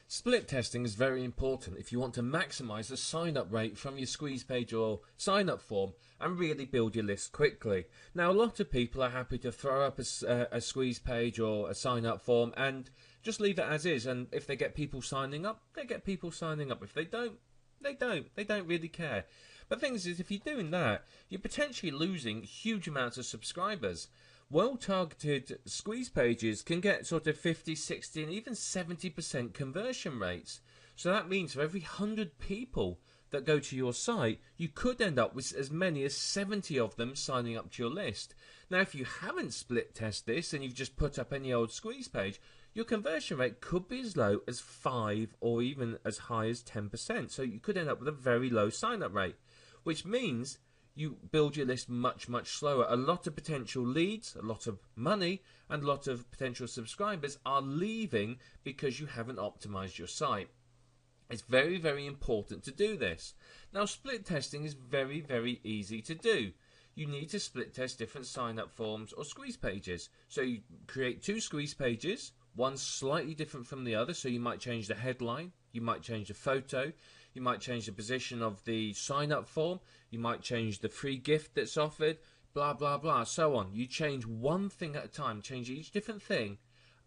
Split testing is very important if you want to maximize the sign-up rate from your squeeze page or sign-up form and really build your list quickly. Now, a lot of people are happy to throw up a squeeze page or a sign-up form and just leave it as is, and if they get people signing up, they get people signing up. If they don't, they don't. They don't really care. But the thing is, if you're doing that, you're potentially losing huge amounts of subscribers. Well-targeted squeeze pages can get sort of 50, 60 and even 70% conversion rates. So that means for every 100 people that go to your site, you could end up with as many as 70 of them signing up to your list. Now, if you haven't split test this and you've just put up any old squeeze page, your conversion rate could be as low as 5 or even as high as 10%. So you could end up with a very low sign-up rate, which means you build your list much, much slower. A lot of potential leads, a lot of money, and a lot of potential subscribers are leaving because you haven't optimized your site. It's very, very important to do this. Now, split testing is very, very easy to do. You need to split test different sign-up forms or squeeze pages. So you create 2 squeeze pages, one slightly different from the other. So you might change the headline, you might change the photo, you might change the position of the sign-up form, you might change the free gift that's offered, blah, blah, blah, so on. You change one thing at a time, change each different thing,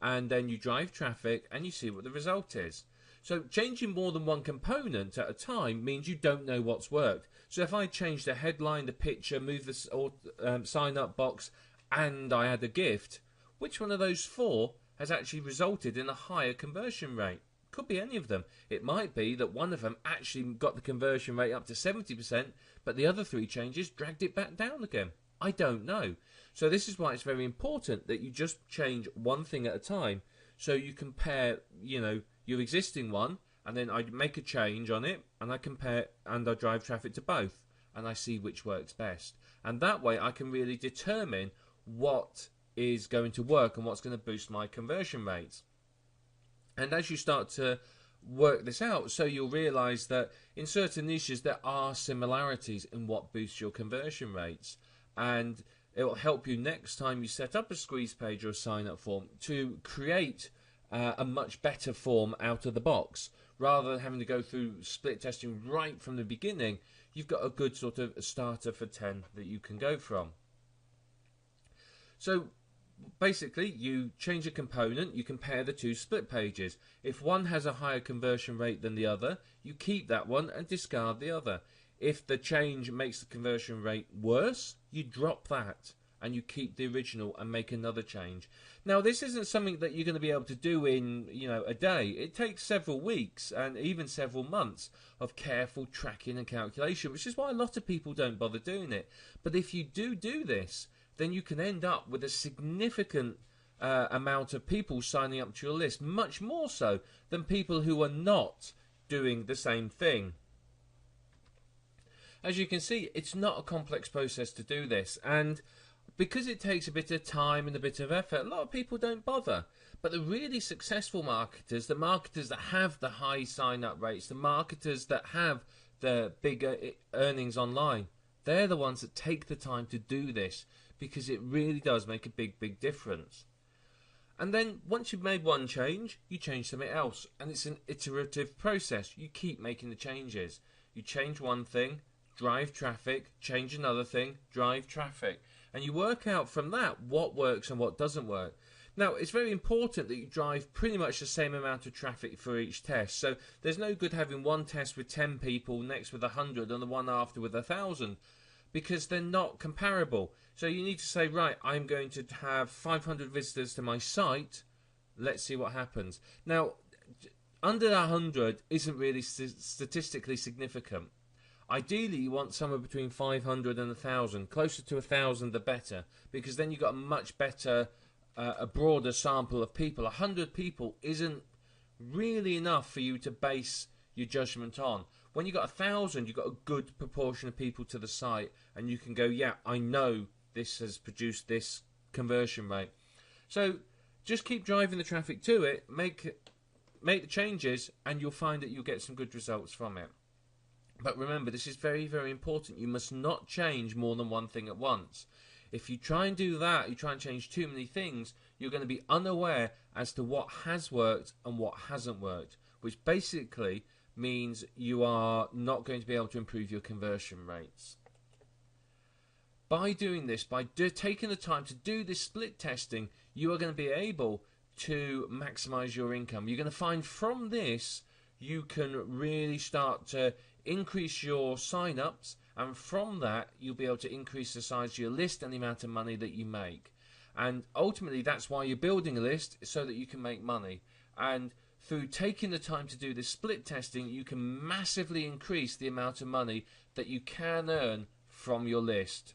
and then you drive traffic and you see what the result is. So changing more than one component at a time means you don't know what's worked. So if I change the headline, the picture, move the sign-up box, and I add a gift, which one of those 4 has actually resulted in a higher conversion rate? Could be any of them. It might be that one of them actually got the conversion rate up to 70%, but the other 3 changes dragged it back down again. I don't know. So this is why it's very important that you just change one thing at a time. So you compare, your existing one, and then I make a change on it, and I compare and I drive traffic to both, and I see which works best. And that way I can really determine what is going to work and what's going to boost my conversion rates. And as you start to work this out, so you'll realize that in certain niches there are similarities in what boosts your conversion rates, and it will help you next time you set up a squeeze page or a sign-up form to create a much better form out of the box. Rather than having to go through split testing right from the beginning, you've got a good sort of starter for 10 that you can go from. So basically, you change a component, you compare the 2 split pages. If one has a higher conversion rate than the other, you keep that one and discard the other. If the change makes the conversion rate worse, you drop that and you keep the original and make another change. Now, this isn't something that you're going to be able to do in, a day. It takes several weeks and even several months of careful tracking and calculation, which is why a lot of people don't bother doing it. But if you do this, then you can end up with a significant amount of people signing up to your list, much more so than people who are not doing the same thing. As you can see, it's not a complex process to do this, and because it takes a bit of time and a bit of effort, a lot of people don't bother. But the really successful marketers, the marketers that have the high sign-up rates, the marketers that have the bigger earnings online, they're the ones that take the time to do this, because it really does make a big, big difference. And then once you've made one change, you change something else. And it's an iterative process. You keep making the changes. You change one thing, drive traffic, change another thing, drive traffic. And you work out from that what works and what doesn't work. Now, it's very important that you drive pretty much the same amount of traffic for each test. So there's no good having one test with 10 people, next with 100, and the one after with 1,000. Because they're not comparable. So you need to say, right, I'm going to have 500 visitors to my site. Let's see what happens. Now, under 100 isn't really statistically significant. Ideally, you want somewhere between 500 and 1,000. Closer to 1,000, the better, because then you've got a much better, a broader sample of people. 100 people isn't really enough for you to base your judgment on. When you've got 1,000, you've got a good proportion of people to the site, and you can go, yeah, I know this has produced this conversion rate. So just keep driving the traffic to it, make the changes, and you'll find that you'll get some good results from it. But remember, this is very, very important. You must not change more than one thing at once. If you try and do that, you try and change too many things, you're going to be unaware as to what has worked and what hasn't worked, which basically means you are not going to be able to improve your conversion rates. By doing this, by taking the time to do this split testing, you are going to be able to maximize your income. You're going to find from this you can really start to increase your sign-ups, and from that you'll be able to increase the size of your list and the amount of money that you make. And ultimately that's why you're building a list, so that you can make money. And through taking the time to do this split testing, you can massively increase the amount of money that you can earn from your list.